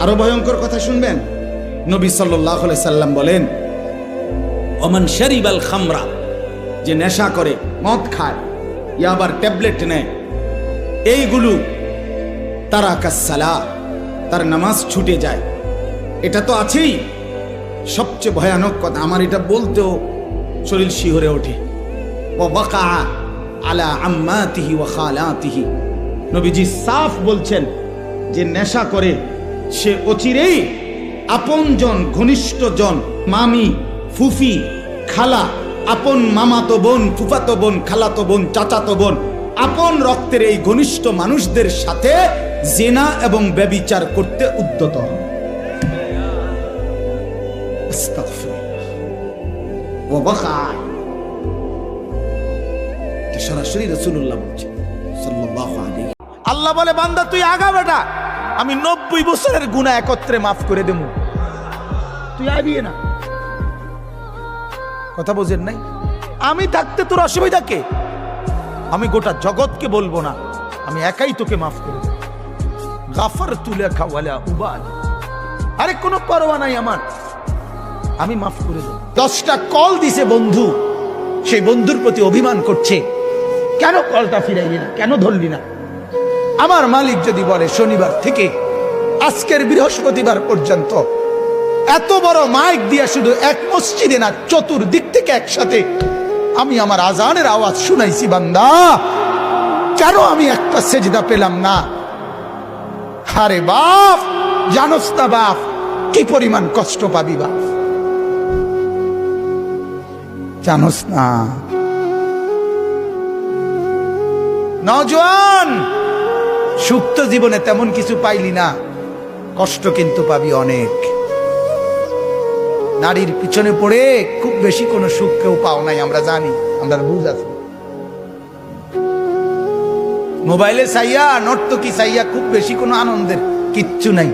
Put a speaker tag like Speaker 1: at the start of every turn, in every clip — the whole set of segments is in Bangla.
Speaker 1: আরো ভয়ঙ্কর কথা শুনবেন। নবী সাল্লাল্লাহু আলাইহি সাল্লাম বলেন, ওমান শারিবাল খামরা, যে নেশা করে, মদ খায়, ইয়াবার ট্যাবলেট নেয়, এইগুলো তারাকাস সালাহ, তার নামাজ ছুটে যায়। এটা তো আছেই। সবচেয়ে ভয়ানক কথা, আমার এটা বলতেও শরীর শিহরে ওঠে, ওয়া ওয়াকা আলা আম্মাতিহি ওয়া খালাতিহি। নবীজি সাফ বলছেন যে নেশা করে সে অচিরেই আপনজন, ঘনিষ্ঠজন, মামি, ফুফি, খালা, আপন মামাতো বোন, ফুফাতো বোন, খালাতো বোন, চাচাতো বোন, আপন রক্তের এই ঘনিষ্ঠ মানুষদের সাথে জিনা এবং ব্যভিচার করতে উদ্যত হন। সরাসরি রাসূলুল্লাহ বলছেন সাল্লাল্লাহু আলাইহি। আল্লাহ বলে, বান্দা তুই আগা বেটা, আমি 90 বছরের গুনাহ একত্রে মাফ করে দেব, তুই আবি না। কথা বোঝেন নাই? আমি থাকতে তোর অসুবিধা কে? আমি গোটা জগৎকে বলবো না, আমি একাই তোকে মাফ করে দেব। গাফারতু লাকা ওয়ালা উবালি, আরে কোনো পরোয়া নাই আমার, আমি মাফ করে দেব। 10টা কল দিছে বন্ধু, সেই বন্ধুর প্রতি অভিমান করছে, কেন কলটা ফিরাইলি না, কেন ধরলি না? আমার মালিক যদি বলে শনিবার থেকে আজকের বৃহস্পতিবার পর্যন্ত এত বড় মাইক দিয়া শুধু এক মসজিদে না, চতুর্দিক থেকে একসাথে আমি আমার আজানের আওয়াজ শুনাইছি, বান্দা কেন আমি একটা সেজদা পেলাম না? আরে বাপ, জানোস না বাপ কি পরিমাণ কষ্ট পাবি বাপ, জানোস না? নওজোয়ান, সুখ তো জীবনে তেমন কিছু পাইলি না, কষ্ট কিন্তু পাবি অনেক। নারীর পিছনে পড়ে খুব বেশি কোনো সুখ কেউ পাও নাই, আমরা জানি, আমরা বুঝ আছি। মোবাইলে চাইয়া, নর্তকী চাইয়া খুব বেশি কোনো আনন্দের কিচ্ছু নাই,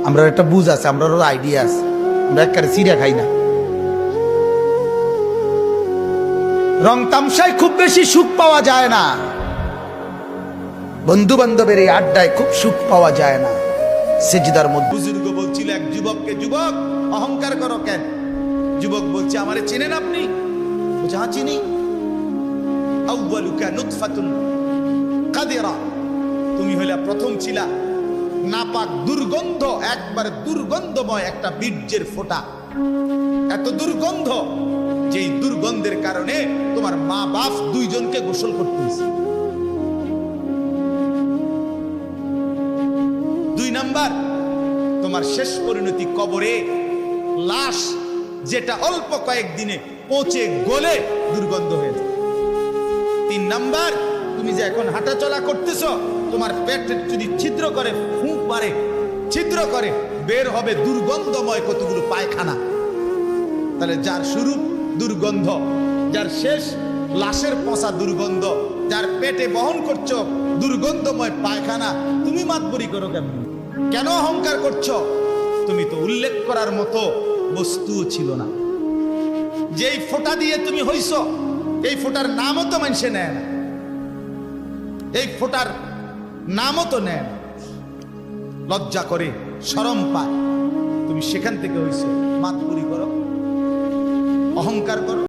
Speaker 1: আমরা একটা বুঝ আছে, আমরা আইডিয়া আছে, আমরা একেবারে চিড়া খাই না। রং তামসায় খুব বেশি সুখ পাওয়া যায় না, বন্ধু বান্ধবের এই আড্ডায় খুব সুখ পাওয়া যায় না। সেজদার মধ্যে বুজুর্গ বলছিল এক যুবককে, যুবক অহংকার করো কেন? যুবক বলছে, আমারে চেনেন আপনি? বলছে, হ্যাঁ চিনি। আউয়ালুকা নুতফাতুন কাদিরা, তুমি হইলা প্রথম ছিলা নাপাক, দুর্গন্ধ, একবার দুর্গন্ধময় একটা বীর্যের ফোঁটা, এত দুর্গন্ধ যেই দুর্গন্ধের কারণে তোমার মা বাপ দুইজনকে গোসল করতে হয়েছে। 2 নাম্বার, তোমার শেষ পরিণতি কবরে, লাশ যেটা অল্প কয়েকদিনে পচে গলে দুর্গন্ধ হয়ে যায়। 3 নাম্বার, তুমি যে এখন হাঁটা চলা করতেছ, তোমার পেটে যদি ছিদ্র করে, ফুঁক মারে, ছিদ্র করে, বের হবে দুর্গন্ধময় কতগুলো পায়খানা। তাহলে যার শুরু দুর্গন্ধ, যার শেষ লাশের পচা দুর্গন্ধ, যার পেটে বহন করছো দুর্গন্ধময় পায়খানা, তুমি মাতবরি করো কেন? কেন অহংকার করছো? তুমি তো উল্লেখ করার মতো বস্তুও ছিল না। যেই ফোঁটা দিয়ে তুমি হইছ, এই ফোঁটার নামও তো মানুষে নেয় না, এই ফোঁটার নামও তো নেয় না, লজ্জা করে, শরম পায়। তুমি সেখান থেকে হইছ, মাতবরি করো, অহংকার করো।